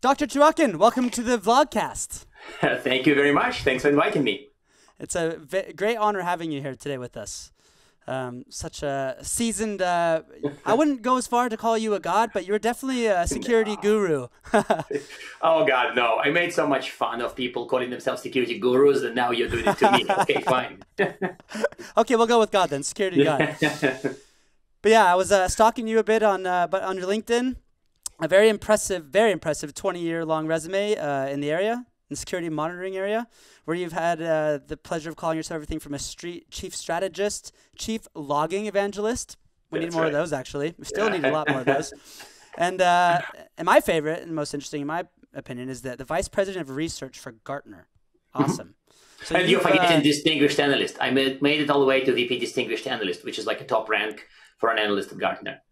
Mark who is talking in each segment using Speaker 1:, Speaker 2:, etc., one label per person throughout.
Speaker 1: Dr. Chuvakin, welcome to the vlogcast.
Speaker 2: Thank you very much. Thanks for inviting me.
Speaker 1: It's a great honor having you here today with us. Such a seasoned, I wouldn't go as far to call you a god, but you're definitely a security guru.
Speaker 2: Oh God, no. I made so much fun of people calling themselves security gurus, and now you're doing it to me. Okay, fine.
Speaker 1: Okay, we'll go with God then, security god. But yeah, I was stalking you a bit on your LinkedIn. A very impressive 20-year-long resume in the area, in the security monitoring area, where you've had the pleasure of calling yourself everything from a chief strategist, chief logging evangelist. We need more of those, actually. We still need a lot more of those. And my favorite and most interesting, in my opinion, is the vice president of research for Gartner. Awesome.
Speaker 2: So and you're forgetting distinguished analyst. I made it all the way to VP distinguished analyst, which is like a top rank for an analyst at Gartner.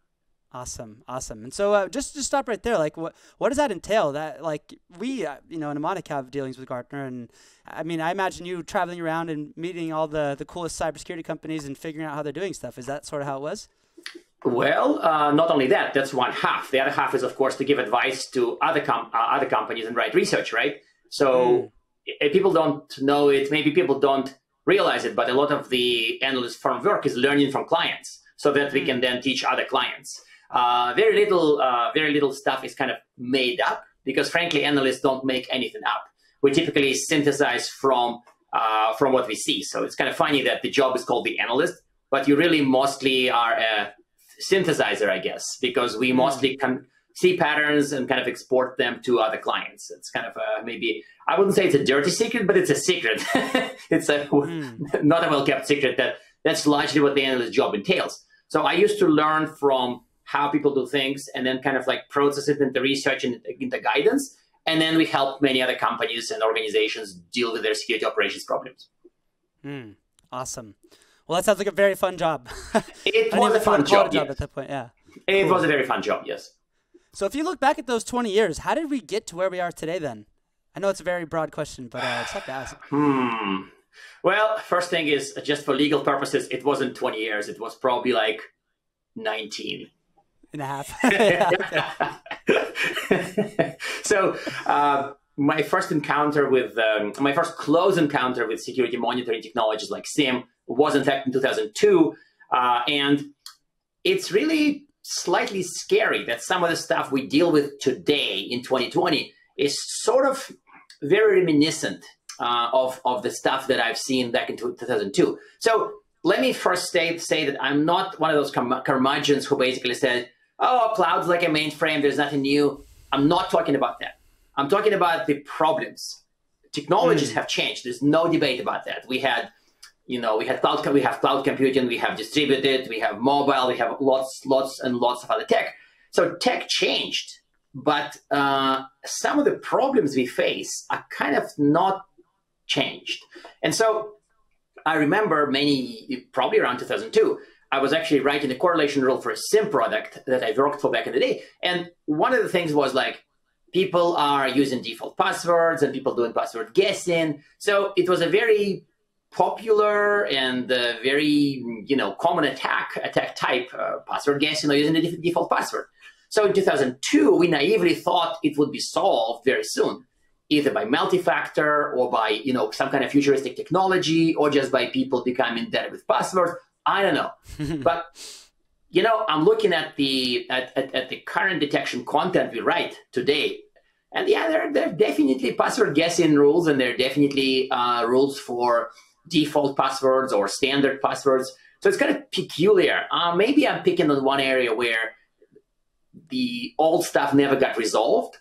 Speaker 1: Awesome. And so just to stop right there, like what does that entail? That like we, mnemonic have dealings with Gartner, and I mean, I imagine you traveling around and meeting all the coolest cybersecurity companies and figuring out how they're doing stuff. Is that sort of how it was?
Speaker 2: Well, not only that, that's one half. The other half is, of course, to give advice to other companies and write research, right? So if people don't know it, maybe people don't realize it, but a lot of the analyst firm work is learning from clients so that we can then teach other clients. Very little stuff is kind of made up because, frankly, analysts don't make anything up. We typically synthesize from what we see. So it's kind of funny that the job is called the analyst, but you really mostly are a synthesizer, I guess, because we mostly can see patterns and kind of export them to other clients. It's kind of maybe, I wouldn't say it's a dirty secret, but it's a secret. It's a not a well-kept secret. That's largely what the analyst job entails. So I used to learn from how people do things and then kind of like process it into research and into guidance. And then we help many other companies and organizations deal with their security operations problems.
Speaker 1: Awesome. Well, that sounds like a very fun job.
Speaker 2: It was a fun job, yes.
Speaker 1: At that point, yeah.
Speaker 2: It was a very fun job, yes.
Speaker 1: So if you look back at those 20 years, how did we get to where we are today then? I know it's a very broad question, but it's tough to ask.
Speaker 2: Well, first thing is, just for legal purposes, it wasn't 20 years. It was probably like 19 and a half. So my first close encounter with security monitoring technologies like SIEM was in fact in 2002. And it's really slightly scary that some of the stuff we deal with today in 2020 is sort of very reminiscent of the stuff that I've seen back in 2002. So let me first say that I'm not one of those curmudgeons who basically said, oh, cloud's like a mainframe, there's nothing new. I'm not talking about that. I'm talking about the problems. Technologies have changed. There's no debate about that. We have cloud computing, we have distributed, we have mobile, we have lots and lots of other tech. So tech changed, but some of the problems we face are kind of not changed. And so I remember probably around 2002, I was actually writing a correlation rule for a SIEM product that I worked for back in the day. And one of the things was like, people are using default passwords and people doing password guessing. So it was a very popular and very common attack type, password guessing or using a default password. So in 2002, we naively thought it would be solved very soon, either by multi-factor or by some kind of futuristic technology or just by people becoming better with passwords. I don't know. But I'm looking at the current detection content we write today, and yeah, there are definitely password guessing rules, and there are definitely rules for default passwords or standard passwords. So it's kind of peculiar. Maybe I'm picking on one area where the old stuff never got resolved.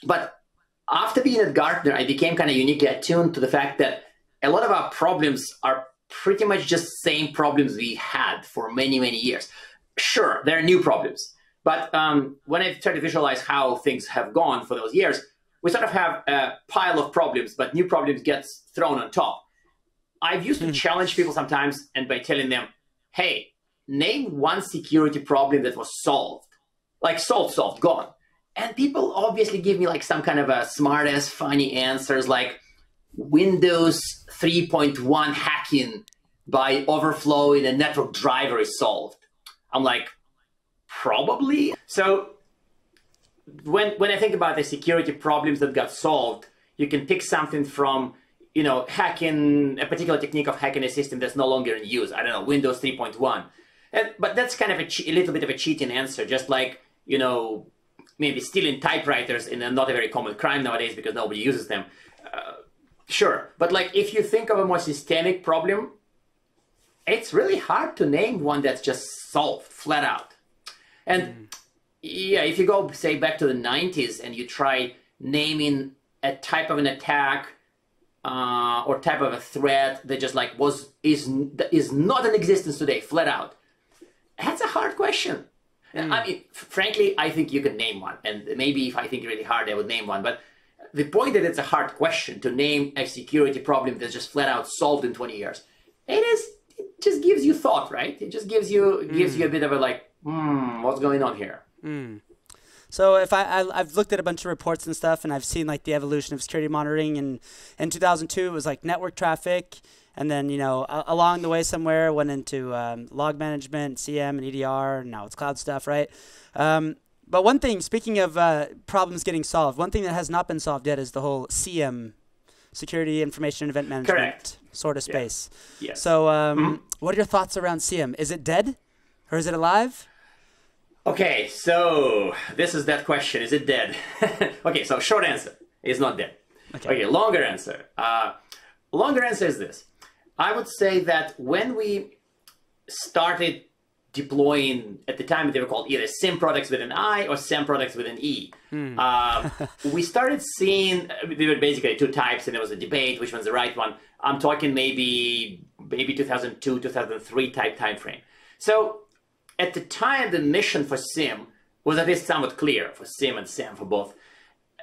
Speaker 2: But after being at Gartner, I became kind of uniquely attuned to the fact that a lot of our problems are pretty much just the same problems we had for many, many years. Sure, there are new problems. But when I try to visualize how things have gone for those years, we sort of have a pile of problems, but new problems gets thrown on top. I've used to challenge people sometimes and by telling them, hey, name one security problem that was solved. Like solved, gone. And people obviously give me like some kind of a smart-ass funny answers like Windows 3.1 hacking by overflowing a network driver is solved. I'm like, probably. So when I think about the security problems that got solved, you can pick something from, you know, hacking, a particular technique of hacking a system that's no longer in use. I don't know, Windows 3.1. But that's kind of a little bit of a cheating answer, just like, you know, maybe stealing typewriters in not a very common crime nowadays because nobody uses them. Sure. But like, if you think of a more systemic problem, it's really hard to name one that's just solved flat out. And yeah, if you go, say, back to the 90s and you try naming a type of an attack or type of a threat that just like is not in existence today, flat out, that's a hard question. I mean, frankly, I think you can name one. And maybe if I think really hard, I would name one. But the point that it's a hard question to name a security problem that's just flat out solved in 20 years, it just gives you thought, right? It just gives you a bit of a like, what's going on here?
Speaker 1: So if I've looked at a bunch of reports and stuff, and I've seen like the evolution of security monitoring. And in 2002, it was like network traffic. And then, you know, along the way somewhere went into log management, SIEM and EDR, and now it's cloud stuff, right? But one thing, speaking of problems getting solved, one thing that has not been solved yet is the whole SIEM, security information event management sort of space.
Speaker 2: Yeah. Yes.
Speaker 1: So what are your thoughts around SIEM? Is it dead or is it alive?
Speaker 2: Okay, so this is that question. Is it dead? Okay, so short answer, it's not dead. Okay, longer answer. Longer answer is this. I would say that when we started deploying, at the time they were called either SIEM products with an I or SIEM products with an E. We started seeing, there were basically two types and there was a debate, which one's the right one. I'm talking maybe 2002, 2003 type time frame. So at the time, the mission for SIEM was at least somewhat clear for SIEM and SIEM for both.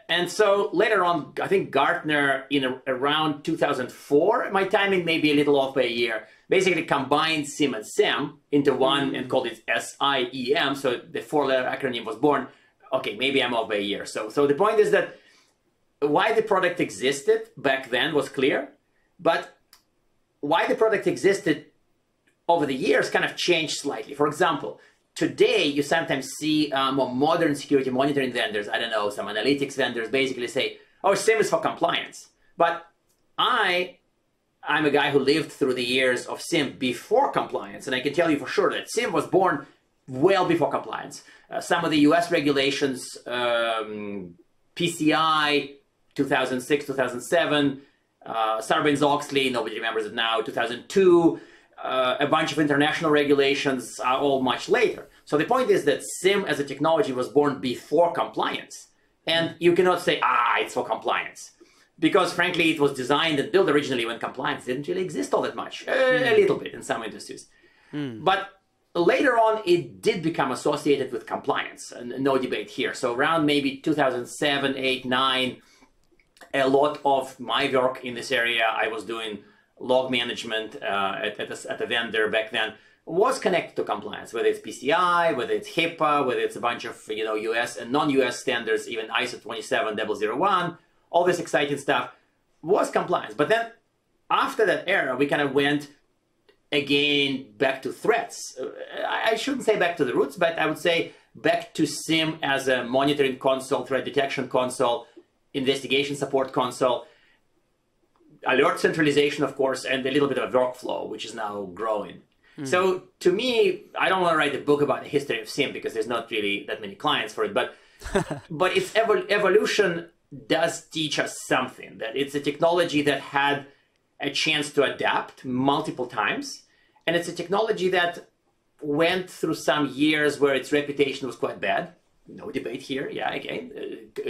Speaker 2: And so later on, I think Gartner in around 2004, my timing may be a little off by a year, basically combined SIEM and SIEM into one and called it SIEM. So the four-letter acronym was born. Okay, maybe I'm off by a year. So the point is that why the product existed back then was clear, but why the product existed over the years kind of changed slightly. For example, today, you sometimes see more modern security monitoring vendors, I don't know, some analytics vendors basically say, oh, SIEM is for compliance. But I'm a guy who lived through the years of SIEM before compliance, and I can tell you for sure that SIEM was born well before compliance. Some of the US regulations, PCI, 2006, 2007, Sarbanes-Oxley, nobody remembers it now, 2002, a bunch of international regulations are all much later. So the point is that SIEM as a technology was born before compliance. And you cannot say, it's for compliance. Because frankly, it was designed and built originally when compliance didn't really exist all that much. A little bit in some industries. But later on, it did become associated with compliance. And no debate here. So around maybe 2007, 8, 9, a lot of my work in this area, I was doing log management at a vendor back then, was connected to compliance, whether it's PCI, whether it's HIPAA, whether it's a bunch of US and non-US standards, even ISO 27001, all this exciting stuff was compliance. But then after that era, we kind of went again back to threats. I shouldn't say back to the roots, but I would say back to SIEM as a monitoring console, threat detection console, investigation support console, alert centralization, of course, and a little bit of a workflow, which is now growing. So to me, I don't want to write a book about the history of SIEM because there's not really that many clients for it, but its evolution does teach us something, that it's a technology that had a chance to adapt multiple times, and it's a technology that went through some years where its reputation was quite bad. No debate here, again,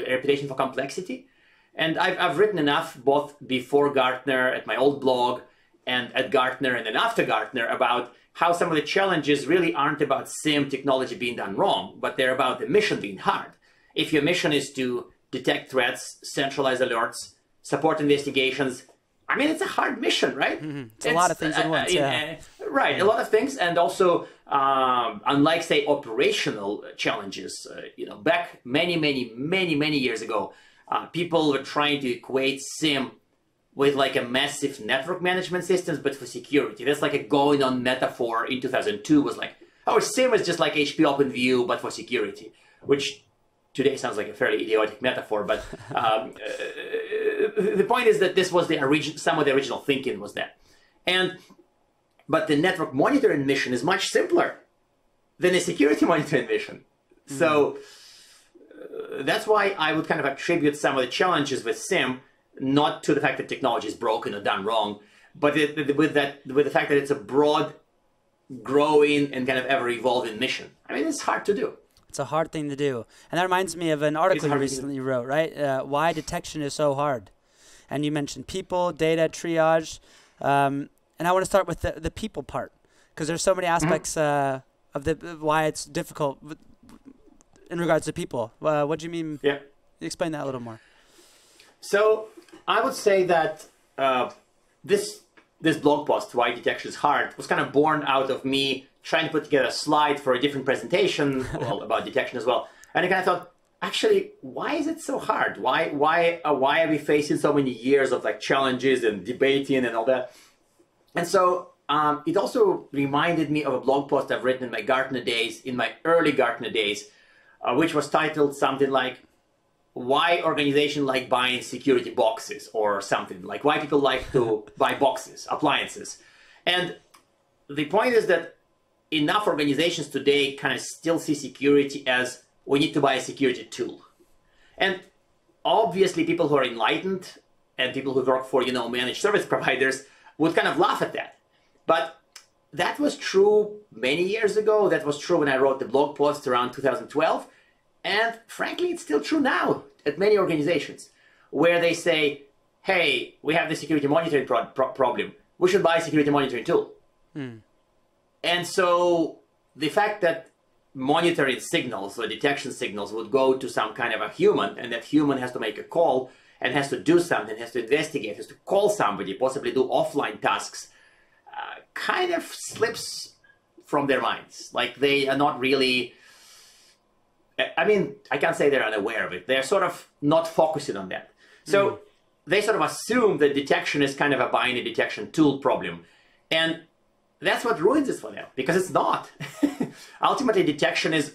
Speaker 2: reputation for complexity. And I've written enough, both before Gartner, at my old blog, and at Gartner, and then after Gartner, about how some of the challenges really aren't about SIEM technology being done wrong, but they're about the mission being hard. If your mission is to detect threats, centralize alerts, support investigations, I mean, it's a hard mission, right?
Speaker 1: It's a lot of things at once,
Speaker 2: Right, a lot of things, and also, unlike, say, operational challenges, back many years ago, people were trying to equate SIEM with like a massive network management systems, but for security. That's like a going on metaphor in 2002 was like, SIEM is just like HP OpenView, but for security, which today sounds like a fairly idiotic metaphor, but the point is that this was the some of the original thinking was that. But the network monitoring mission is much simpler than a security monitoring mission. So that's why I would kind of attribute some of the challenges with SIEM not to the fact that technology is broken or done wrong, but with the fact that it's a broad, growing, and kind of ever-evolving mission. I mean, it's hard to do.
Speaker 1: It's a hard thing to do. And that reminds me of an article you recently wrote, right? Why detection is so hard. And you mentioned people, data, triage. And I want to start with the people part, because there's so many aspects of why it's difficult in regards to people. What do you mean?
Speaker 2: Yeah.
Speaker 1: Explain that a little more.
Speaker 2: So I would say that this blog post, Why Detection is Hard, was kind of born out of me trying to put together a slide for a different presentation about detection as well. And I kind of thought, actually, why is it so hard? Why are we facing so many years of like challenges and debating and all that? And so it also reminded me of a blog post I've written in my Gartner days, in my early Gartner days, which was titled something like, why organizations like buying security boxes, or something like why people like to buy boxes, appliances. And the point is that enough organizations today kind of still see security as we need to buy a security tool. And obviously people who are enlightened and people who work for, managed service providers would kind of laugh at that. But that was true many years ago. That was true when I wrote the blog post around 2012. And frankly, it's still true now at many organizations where they say, hey, we have the security monitoring problem. We should buy a security monitoring tool. And so the fact that monitoring signals or detection signals would go to some kind of a human, and that human has to make a call and has to do something, has to investigate, has to call somebody, possibly do offline tasks, kind of slips from their minds. Like they are not really... I mean, I can't say they're unaware of it. They're sort of not focusing on that. So they sort of assume that detection is kind of a buying a detection tool problem. And that's what ruins it for them, because it's not. Ultimately, detection is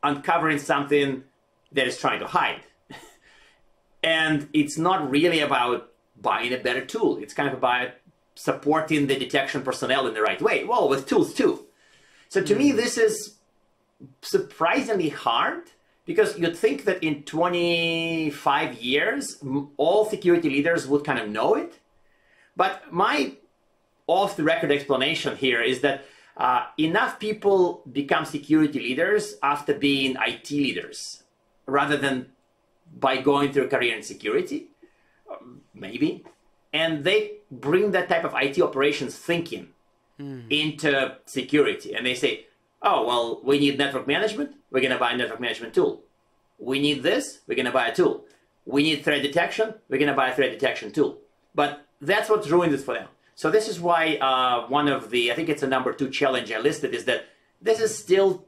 Speaker 2: uncovering something that is trying to hide. And it's not really about buying a better tool. It's kind of about supporting the detection personnel in the right way. Well, with tools too. So to me, this is surprisingly hard, because you'd think that in 25 years, all security leaders would kind of know it. But my off-the-record explanation here is that enough people become security leaders after being IT leaders, rather than by going through a career in security, maybe. And they bring that type of IT operations thinking into security. And they say, oh, well, we need network management. We're going to buy a network management tool. We need this. We're going to buy a tool. We need threat detection. We're going to buy a threat detection tool. But that's what ruined it for them. So this is why one of the, I think it's a number 2 challenge I listed, is that this is still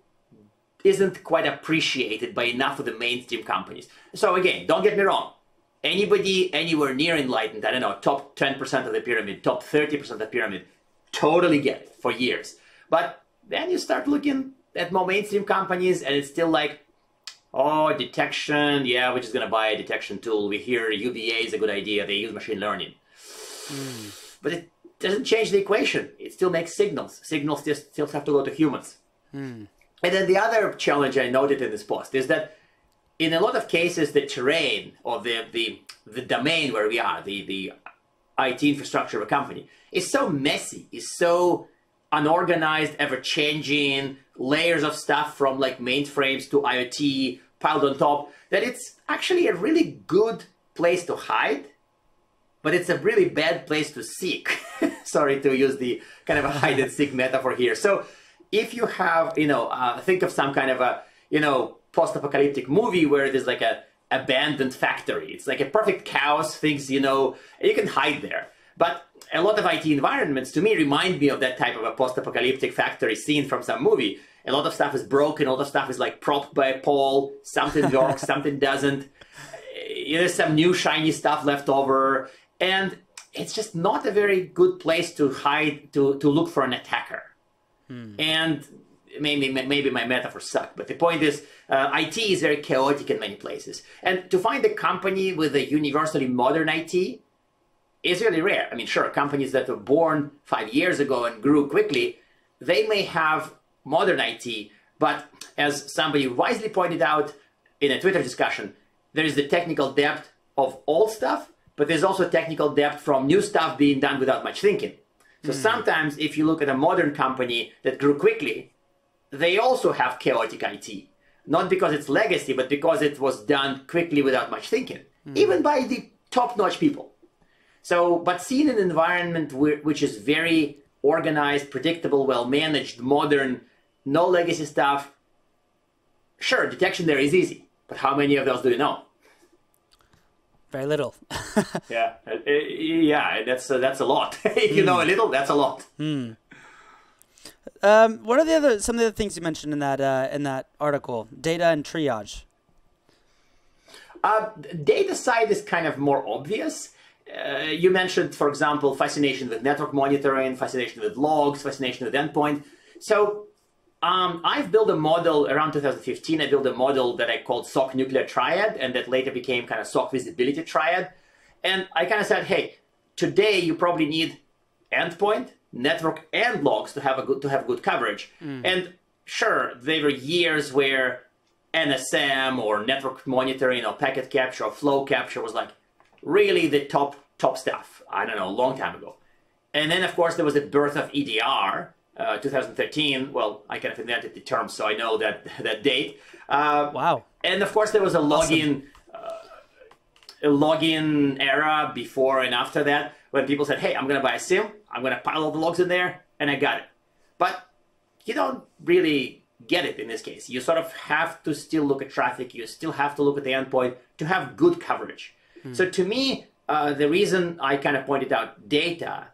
Speaker 2: isn't quite appreciated by enough of the mainstream companies. So again, don't get me wrong. Anybody anywhere near enlightened, I don't know, top 10% of the pyramid, top 30% of the pyramid, totally get it for years. But then you start looking at more mainstream companies and it's still like, oh, detection, yeah, we're just going to buy a detection tool. We hear UBA is a good idea. They use machine learning. But it doesn't change the equation. It still makes signals. Signals still have to go to humans. And then the other challenge I noted in this post is that in a lot of cases, the terrain or the domain where we are, the IT infrastructure of a company, is so messy, is so unorganized, ever-changing, layers of stuff from like mainframes to IoT piled on top, that it's actually a really good place to hide, but it's a really bad place to seek. Sorry to use the kind of a hide and seek metaphor here. So if you have, think of some kind of a, post-apocalyptic movie where there's like a abandoned factory. It's like a perfect chaos, things, you can hide there. But a lot of IT environments, to me, remind me of that type of a post-apocalyptic factory scene from some movie. A lot of stuff is broken. A lot of stuff is like propped by a pole. Something works, something doesn't. There's some new shiny stuff left over. And it's just not a very good place to hide, to look for an attacker. And maybe my metaphor sucked, but the point is IT is very chaotic in many places. And to find a company with a universally modern IT is really rare. I mean, sure, companies that were born 5 years ago and grew quickly, they may have modern IT, but as somebody wisely pointed out in a Twitter discussion, there is the technical depth of old stuff, but there's also technical depth from new stuff being done without much thinking. So sometimes if you look at a modern company that grew quickly, they also have chaotic IT. Not because it's legacy, but because it was done quickly without much thinking, even by the top-notch people. So, but seeing an environment which is very organized, predictable, well-managed, modern, no legacy stuff, sure, detection there is easy. But how many of those do you know?
Speaker 1: Very little.
Speaker 2: Yeah, that's a lot. If you know a little, that's a lot.
Speaker 1: What are some of the other things you mentioned in that article? Data and triage.
Speaker 2: Data side is kind of more obvious. You mentioned, for example, fascination with network monitoring, fascination with logs, fascination with endpoint. So I've built a model around 2015. I built a model that I called SOC nuclear triad, and that later became kind of SOC visibility triad. And I kind of said, hey, today you probably need endpoint, network, and logs to have good coverage. And sure, there were years where NSM or network monitoring or packet capture or flow capture was like really the top stuff. I don't know, a long time ago. And then of course there was the birth of EDR, 2013. Well, I kind of invented the term, so I know that date.
Speaker 1: Wow.
Speaker 2: And of course there was a login era before and after that, when people said, hey, I'm going to buy a SIEM, I'm going to pile all the logs in there, and I got it. But you don't really get it in this case. You sort of have to still look at traffic. You still have to look at the endpoint to have good coverage. So to me, the reason I kind of pointed out data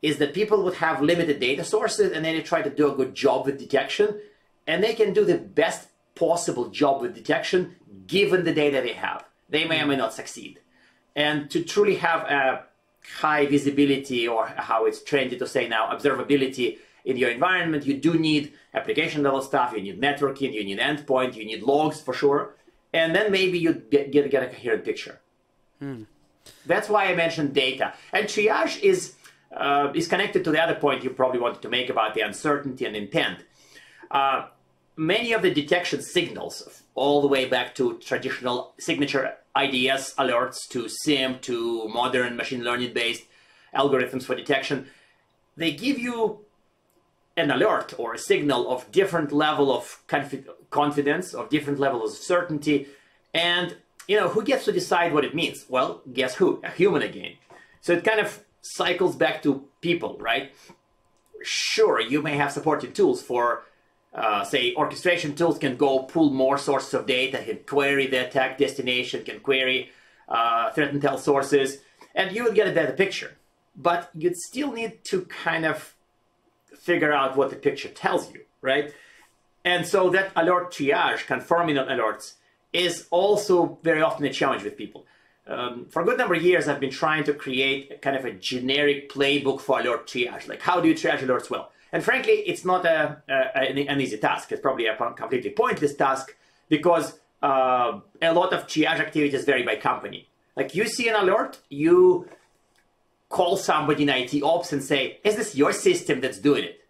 Speaker 2: is that people would have limited data sources, and then they try to do a good job with detection, and they can do the best possible job with detection given the data they have. They may or may not succeed. And to truly have a high visibility, or how it's trendy to say now, observability in your environment, you do need application level stuff, you need networking, you need endpoint, you need logs for sure. And then maybe you get a coherent picture. That's why I mentioned data. And triage is connected to the other point you probably wanted to make about the uncertainty and intent. Many of the detection signals, all the way back to traditional signature IDS alerts, to SIEM, to modern machine learning-based algorithms for detection, they give you an alert or a signal of different level of confidence, of different levels of certainty. And, you know, who gets to decide what it means? Well, guess who? A human again. So it kind of cycles back to people, right? Sure, you may have supported tools for say orchestration tools can go pull more sources of data, can query the attack destination, can query threat intel sources, and you will get a better picture. But you'd still need to kind of figure out what the picture tells you, right? And so that alert triage, confirming on alerts, is also very often a challenge with people. For a good number of years, I've been trying to create kind of a generic playbook for alert triage. Like, how do you triage alerts well? And frankly, it's not an easy task. It's probably a completely pointless task, because a lot of triage activities vary by company. Like, you see an alert, you call somebody in IT ops and say, is this your system that's doing it?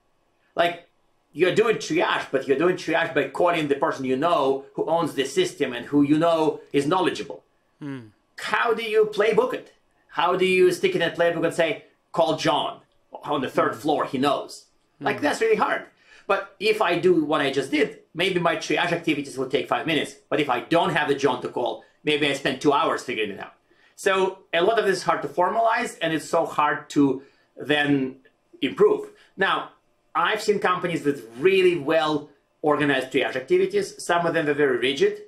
Speaker 2: Like, you're doing triage, but you're doing triage by calling the person you know who owns the system and who you know is knowledgeable. How do you playbook it? How do you stick it in a playbook and say, call John on the third floor, he knows? Like, that's really hard. But if I do what I just did, maybe my triage activities will take 5 minutes. But if I don't have the John to call, maybe I spend 2 hours figuring it out. So a lot of this is hard to formalize, and it's so hard to then improve. Now, I've seen companies with really well organized triage activities. Some of them are very rigid.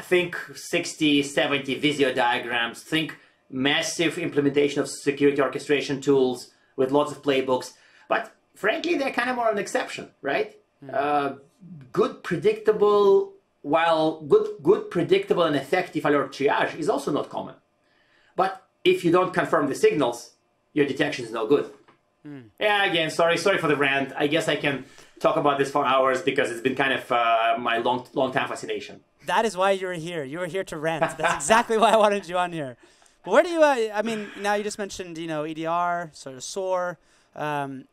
Speaker 2: Think 60, 70 Visio diagrams. Think massive implementation of security orchestration tools with lots of playbooks. But frankly, they're kind of more an exception, right? Good, predictable, while good, predictable, and effective alert triage is also not common. But if you don't confirm the signals, your detection is no good. Yeah, again, sorry for the rant. I guess I can talk about this for hours because it's been kind of my long time fascination.
Speaker 1: That is why you were here. You were here to rant. That's exactly why I wanted you on here. But where do you, I mean, now you just mentioned, EDR, sort of SOAR, and,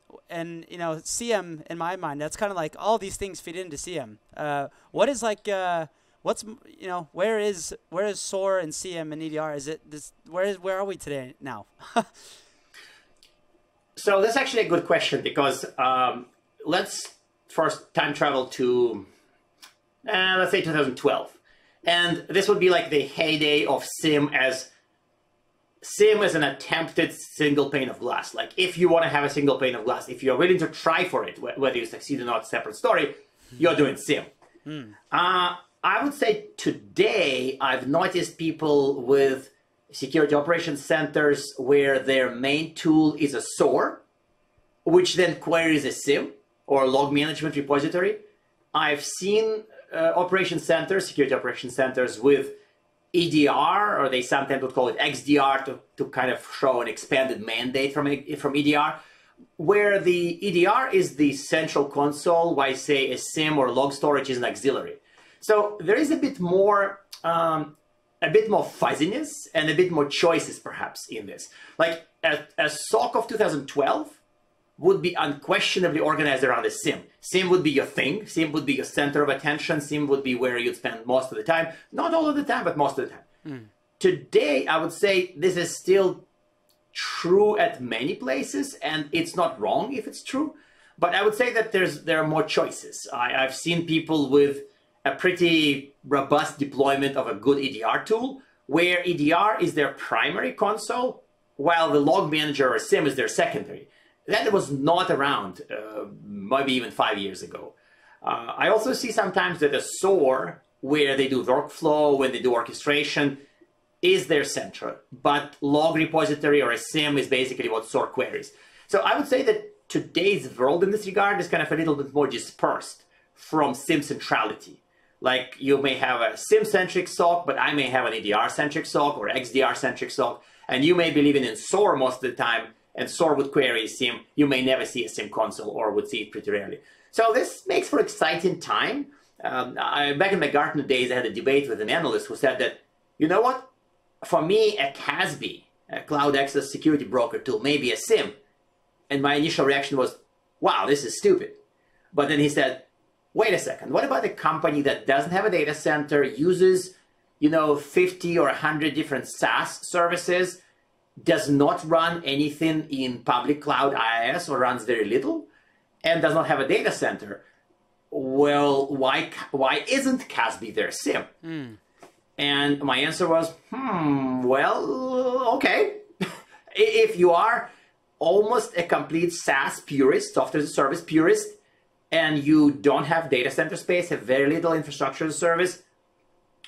Speaker 1: SIEM, in my mind, that's kind of like all these things feed into SIEM. What is like, where is SOAR and SIEM and EDR? Is it this, where are we today now?
Speaker 2: So that's actually a good question because let's first time travel to, let's say 2012. And this would be like the heyday of SIEM as an attempted single pane of glass. Like if you want to have a single pane of glass, if you're willing to try for it, whether you succeed or not, separate story, you're doing SIEM. I would say today I've noticed people with security operations centers where their main tool is a SOAR, which then queries a SIEM or log management repository. I've seen security operations centers with EDR, or they sometimes would call it XDR to kind of show an expanded mandate from EDR, where the EDR is the central console, while say a SIEM or log storage is an auxiliary. So there is a bit more fuzziness and a bit more choices perhaps in this. Like a SOC of 2012 would be unquestionably organized around a SIEM. SIEM would be your thing. SIEM would be your center of attention. SIEM would be where you'd spend most of the time. Not all of the time, but most of the time. Today, I would say this is still true at many places, and it's not wrong if it's true. But I would say that there are more choices. I've seen people with a pretty robust deployment of a good EDR tool, where EDR is their primary console, while the log manager or SIEM is their secondary. That was not around maybe even 5 years ago. I also see sometimes that a SOAR, where they do workflow, when they do orchestration, is their center. But log repository or a SIEM is basically what SOAR queries. So I would say that today's world in this regard is kind of a little bit more dispersed from SIEM centrality. Like you may have a SIEM-centric SOC, but I may have an EDR-centric SOC or XDR-centric SOC, and you may be living in SOAR most of the time, and SOAR would query a SIEM. You may never see a SIEM console or would see it pretty rarely. So this makes for exciting time. Back in my Gartner days, I had a debate with an analyst who said that, you know what? For me, a CASB, a Cloud Access Security Broker tool, may be a SIEM. And my initial reaction was, wow, this is stupid. But then he said, wait a second, what about a company that doesn't have a data center, uses, 50 or 100 different SaaS services, does not run anything in public cloud IaaS or runs very little, and does not have a data center? Well, why isn't CASB their SIEM? And my answer was, well, okay. If you are almost a complete SaaS purist, software as a service purist, and you don't have data center space, have very little infrastructure as a service,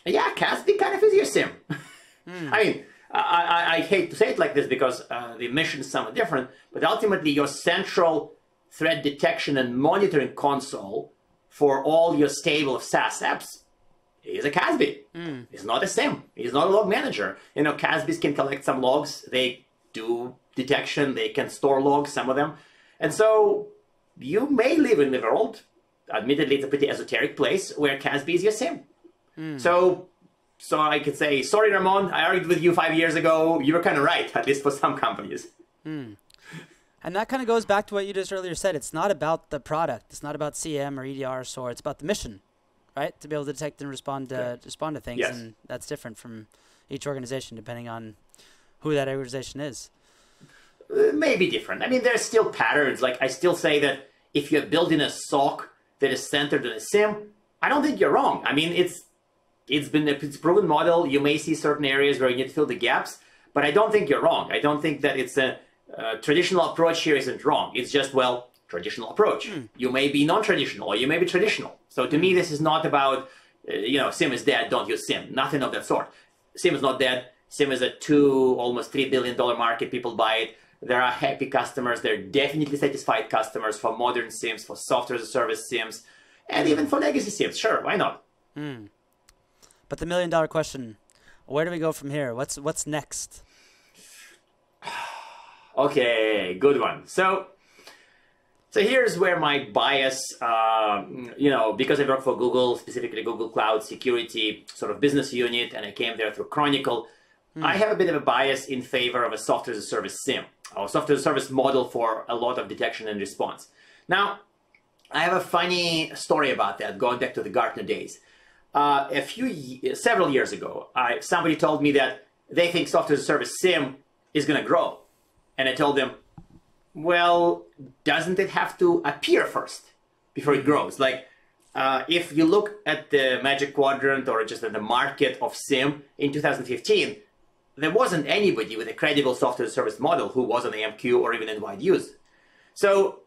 Speaker 2: yeah, CASB kind of is your SIEM. I mean, I hate to say it like this because the mission is somewhat different, but ultimately your central threat detection and monitoring console for all your stable of SaaS apps is a CASB. It's not a SIEM. It's not a log manager. CASBs can collect some logs. They do detection. They can store logs, some of them. And so you may live in the world, admittedly it's a pretty esoteric place, where CASB is your SIEM. So I could say, sorry, Ramon, I argued with you 5 years ago. You were kind of right, at least for some companies.
Speaker 1: And that kind of goes back to what you just earlier said. It's not about the product. It's not about CM or EDR or SOAR. It's about the mission, right? To be able to detect and respond to things.
Speaker 2: Yes.
Speaker 1: And that's different from each organization, depending on who that organization is.
Speaker 2: Maybe different. I mean, there's still patterns. Like I still say that if you're building a SOC that is centered on a SIEM, I don't think you're wrong. I mean, it's a proven model. You may see certain areas where you need to fill the gaps, but I don't think you're wrong. I don't think that it's a traditional approach here isn't wrong. It's just, well, traditional approach. You may be non-traditional or you may be traditional. So to me, this is not about, SIEM is dead, don't use SIEM. Nothing of that sort. SIEM is not dead. SIEM is a almost $3 billion market. People buy it. There are happy customers. There are definitely satisfied customers for modern SIEMs, for software as a service SIEMs, and even for legacy SIEMs. Sure, why not?
Speaker 1: But the $1 million question, where do we go from here? What's next?
Speaker 2: Okay, good one. So So here's where my bias, because I work for Google, specifically Google Cloud Security sort of business unit, and I came there through Chronicle, I have a bit of a bias in favor of a software as a service SIEM, or software as a service model for a lot of detection and response. Now, I have a funny story about that, going back to the Gartner days. Several years ago, somebody told me that they think software as a service SIEM is going to grow. And I told them, well, doesn't it have to appear first before it grows? Like, if you look at the Magic Quadrant or just at the market of SIEM in 2015, there wasn't anybody with a credible software as a service model who was on AMQ or even in wide use. So,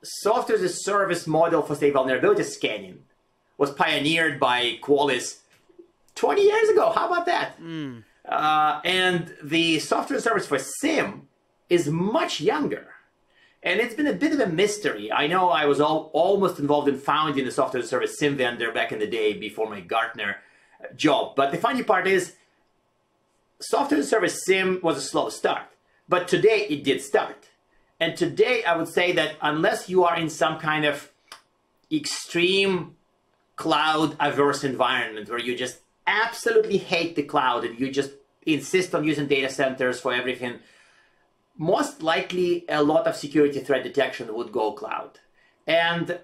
Speaker 2: software as a service model for, say, vulnerability scanning was pioneered by Qualys 20 years ago. How about that? And the software as a service for SIEM is much younger. And it's been a bit of a mystery. I know I was almost involved in founding the software as a service SIEM vendor back in the day before my Gartner job. But the funny part is, software as a service SIEM was a slow start. But today it did start. And today I would say that unless you are in some kind of extreme cloud averse environment where you just absolutely hate the cloud and you just insist on using data centers for everything, most likely a lot of security threat detection would go cloud. And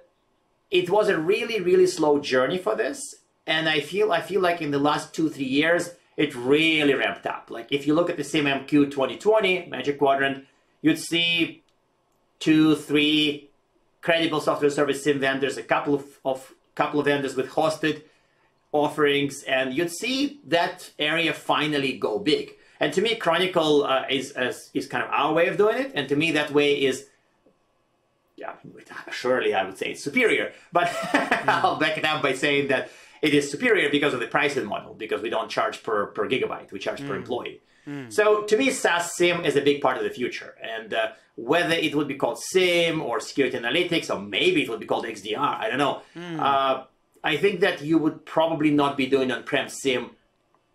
Speaker 2: it was a really, really slow journey for this. And I feel like in the last 2-3 years, it really ramped up. Like if you look at the SIEM MQ 2020 Magic Quadrant, you'd see 2-3 credible software service SIEM vendors, a couple of vendors with hosted offerings, and you'd see that area finally go big. And to me, Chronicle is kind of our way of doing it. And to me, that way is, yeah, surely I would say it's superior. But I'll back it up by saying that it is superior because of the pricing model, because we don't charge per gigabyte, we charge per employee. So to me, SaaS SIEM is a big part of the future. And whether it would be called SIEM or security analytics, or maybe it would be called XDR, I don't know. I think that you would probably not be doing on-prem SIEM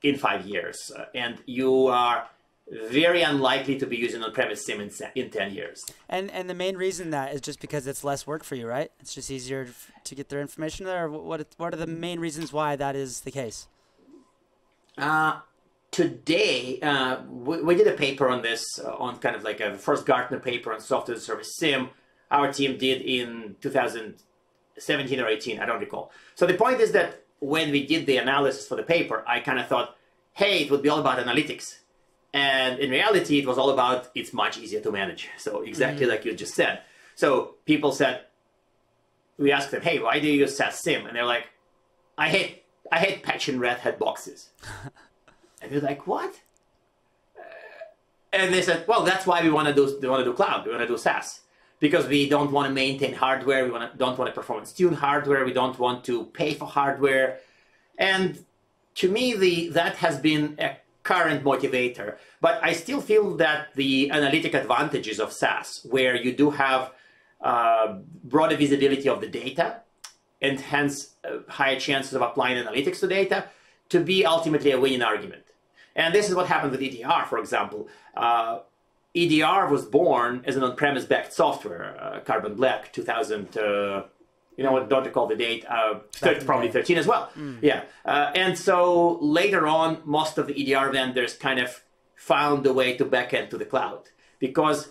Speaker 2: in 5 years. And you are very unlikely to be using on-premise SIEM in 10 years.
Speaker 1: And the main reason that is just because it's less work for you, right? It's just easier to get their information there. What are the main reasons why that is the case?
Speaker 2: Today, we did a paper on this, on kind of like a first Gartner paper on software as a service SIEM. Our team did in 2017 or 18, I don't recall. So the point is that when we did the analysis for the paper, I kind of thought, hey, it would be all about analytics. And in reality, it was all about it's much easier to manage. So exactly like you just said. So people said, we asked them, hey, why do you use SaaS SIEM? And they're like, I hate patching Red Hat boxes. And we're like, what? And they said, well, that's why we want to do cloud. We want to do SaaS. Because we don't want to maintain hardware. We don't want to performance-tune hardware. We don't want to pay for hardware. And to me, that has been a current motivator. But I still feel that the analytic advantages of SaaS, where you do have broader visibility of the data, and hence higher chances of applying analytics to data, to be ultimately a winning argument. And this is what happened with EDR, for example. EDR was born as an on-premise backed software, Carbon Black, 2000, don't recall the date, probably 13 as well. Yeah. And so later on, most of the EDR vendors kind of found a way to backend to the cloud because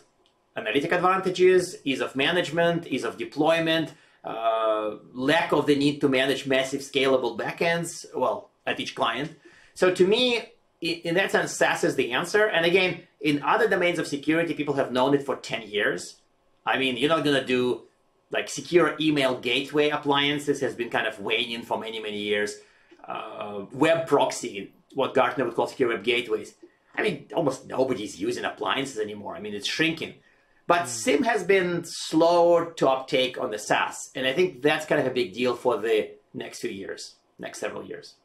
Speaker 2: analytic advantages, ease of management, ease of deployment, lack of the need to manage massive scalable backends, well, at each client. So to me, in that sense, SaaS is the answer. And again, in other domains of security, people have known it for 10 years. I mean, you're not going to do like secure email gateway appliances has been kind of waning for many, many years. Web proxy, what Gartner would call secure web gateways. I mean, almost nobody's using appliances anymore. I mean, it's shrinking. But SIEM has been slower to uptake on the SaaS. And I think that's kind of a big deal for the next few years, next several years.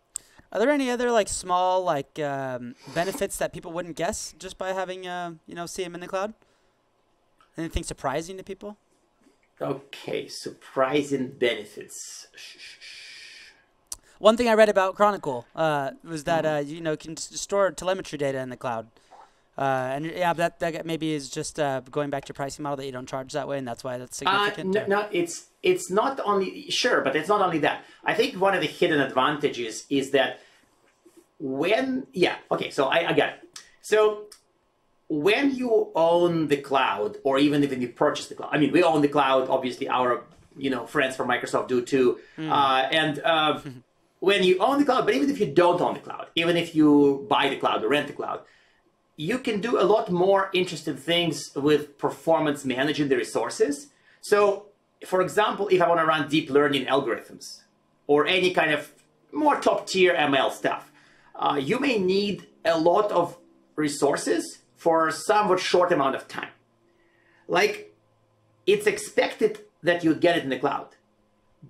Speaker 1: Are there any other like small like benefits that people wouldn't guess just by having SIEM in the cloud? Anything surprising to people?
Speaker 2: Okay, surprising benefits.
Speaker 1: One thing I read about Chronicle was that you can store telemetry data in the cloud. And yeah, that maybe is just going back to your pricing model that you don't charge that way, and that's why that's significant.
Speaker 2: No, it's not only sure, but it's not only that. I think one of the hidden advantages is that so I got it. So when you own the cloud, or even if you purchase the cloud, I mean, we own the cloud. Obviously, our friends from Microsoft do too. When you own the cloud, but even if you don't own the cloud, even if you buy the cloud or rent the cloud, you can do a lot more interesting things with performance managing the resources. So, for example, if I want to run deep learning algorithms or any kind of more top tier ML stuff, you may need a lot of resources for a somewhat short amount of time. Like, it's expected that you get it in the cloud,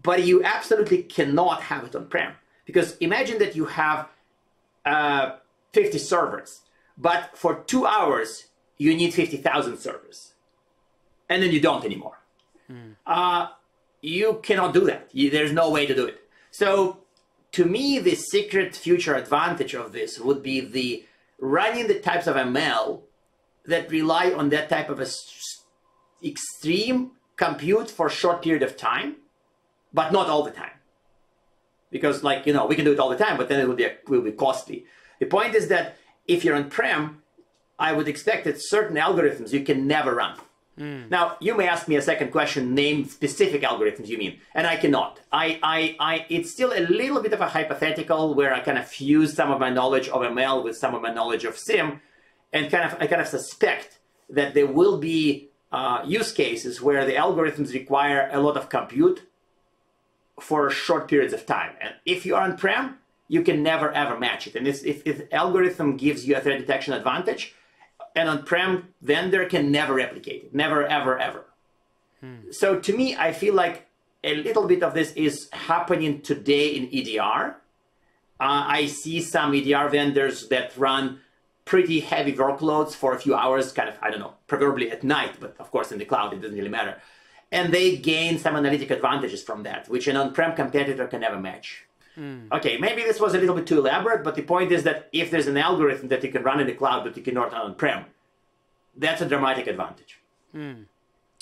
Speaker 2: but you absolutely cannot have it on-prem. Because imagine that you have 50 servers, but for 2 hours, you need 50,000 servers. And then you don't anymore. You cannot do that. There's no way to do it. So to me, the secret future advantage of this would be the running the types of ML that rely on that type of extreme compute for a short period of time, but not all the time. Because we can do it all the time, but then it will be costly. The point is that if you're on-prem, I would expect that certain algorithms you can never run. Now, you may ask me a second question, name specific algorithms you mean, and I cannot. It's still a little bit of a hypothetical where I kind of fuse some of my knowledge of ML with some of my knowledge of SIEM, and I kind of suspect that there will be use cases where the algorithms require a lot of compute for short periods of time. And if you're on-prem, you can never ever match it. And if algorithm gives you a threat detection advantage, an on-prem vendor can never replicate it. Never, ever, ever. So to me, I feel like a little bit of this is happening today in EDR. I see some EDR vendors that run pretty heavy workloads for a few hours, kind of, I don't know, preferably at night, but of course in the cloud, it doesn't really matter. And they gain some analytic advantages from that, which an on-prem competitor can never match. Okay, maybe this was a little bit too elaborate, but the point is that if there's an algorithm that you can run in the cloud but you cannot run on-prem, that's a dramatic advantage.
Speaker 1: And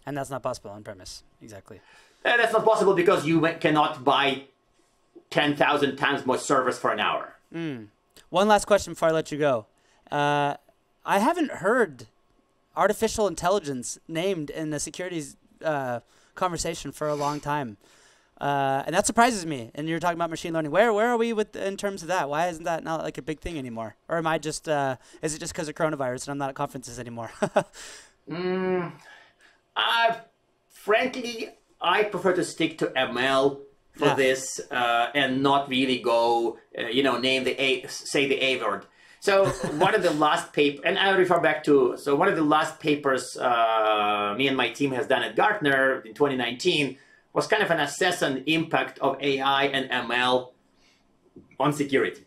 Speaker 1: that's not possible on-premise, exactly.
Speaker 2: And that's not possible because you cannot buy 10,000 times more servers for an hour.
Speaker 1: One last question before I let you go. I haven't heard artificial intelligence named in the securities conversation for a long time. And that surprises me. And you're talking about machine learning. Where are we in terms of that? Why isn't that not like a big thing anymore? Or am I just, is it just because of coronavirus and I'm not at conferences anymore?
Speaker 2: Frankly, I prefer to stick to ML for this and not really go, say the A word. So one of the last papers, and I refer back to, so one of the last papers me and my team has done at Gartner in 2019 was kind of an assessment impact of AI and ML on security.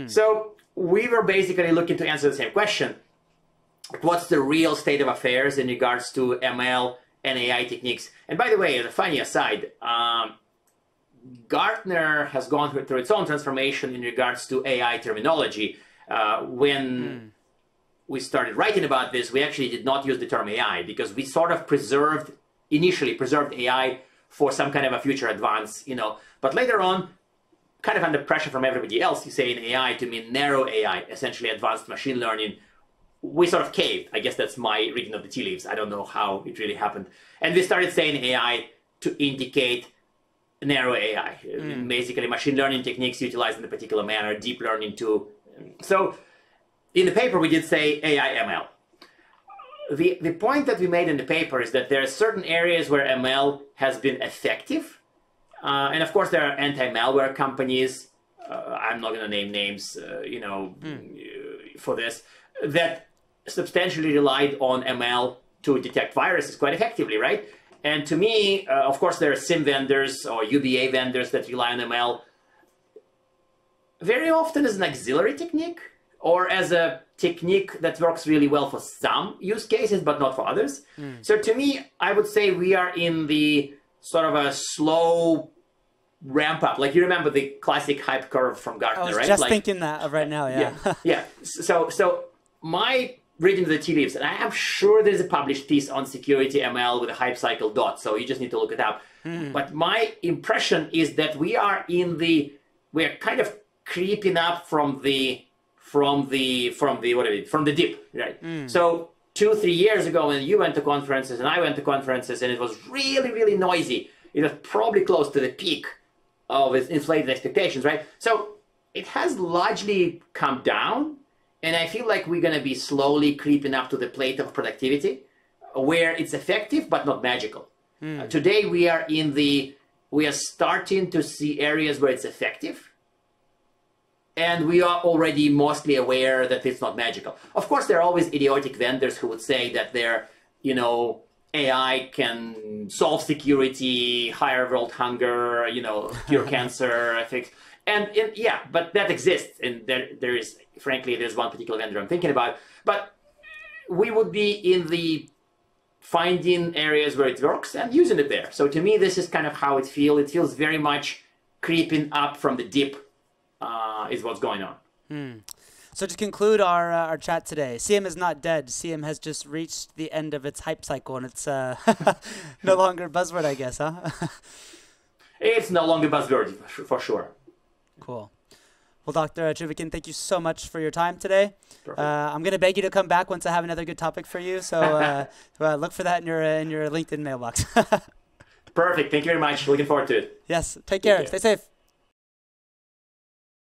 Speaker 2: So we were basically looking to answer the same question. What's the real state of affairs in regards to ML and AI techniques? And by the way, as a funny aside, Gartner has gone through its own transformation in regards to AI terminology. When we started writing about this, we actually did not use the term AI because we sort of initially preserved AI for some kind of a future advance, But later on, kind of under pressure from everybody else, you say in AI to mean narrow AI, essentially advanced machine learning. We sort of caved. I guess that's my reading of the tea leaves. I don't know how it really happened. And we started saying AI to indicate narrow AI, basically machine learning techniques utilized in a particular manner, deep learning too. So in the paper, we did say AI ML. The point that we made in the paper is that there are certain areas where ML has been effective. And of course, there are anti-malware companies. I'm not going to name names, for this, that substantially relied on ML to detect viruses quite effectively, right? And to me, of course, there are SIEM vendors or UBA vendors that rely on ML very often as an auxiliary technique or as a technique that works really well for some use cases, but not for others. So to me, I would say we are in the sort of a slow ramp up. Like you remember the classic hype curve from Gartner, right?
Speaker 1: I was just thinking that right now, yeah.
Speaker 2: Yeah. So my reading the tea leaves, and I am sure there's a published piece on security ML with a hype cycle dot, so you just need to look it up. But my impression is that we are kind of creeping up from the dip, right? So 2-3 years ago, when you went to conferences and I went to conferences, and it was really, really noisy, it was probably close to the peak of its inflated expectations, right? So it has largely come down, and I feel like we're going to be slowly creeping up to the plate of productivity, where it's effective but not magical. Today we are starting to see areas where it's effective, and we are already mostly aware that it's not magical. Of course, there are always idiotic vendors who would say that their, AI can solve security, higher world hunger, cure cancer, fix. And yeah, but that exists, and there is, frankly, there's one particular vendor I'm thinking about. But we would be in the finding areas where it works and using it there. So to me, this is kind of how it feels. It feels very much creeping up from the dip is what's going on.
Speaker 1: So to conclude our chat today, SIEM is not dead. SIEM has just reached the end of its hype cycle, and it's no longer a buzzword, I guess, huh?
Speaker 2: It's no longer buzzword, for sure.
Speaker 1: Cool. Well, Dr. Chuvakin, thank you so much for your time today. I'm going to beg you to come back once I have another good topic for you. So look for that in your LinkedIn mailbox.
Speaker 2: Perfect. Thank you very much. Looking forward to it.
Speaker 1: Yes. Take care. Stay safe.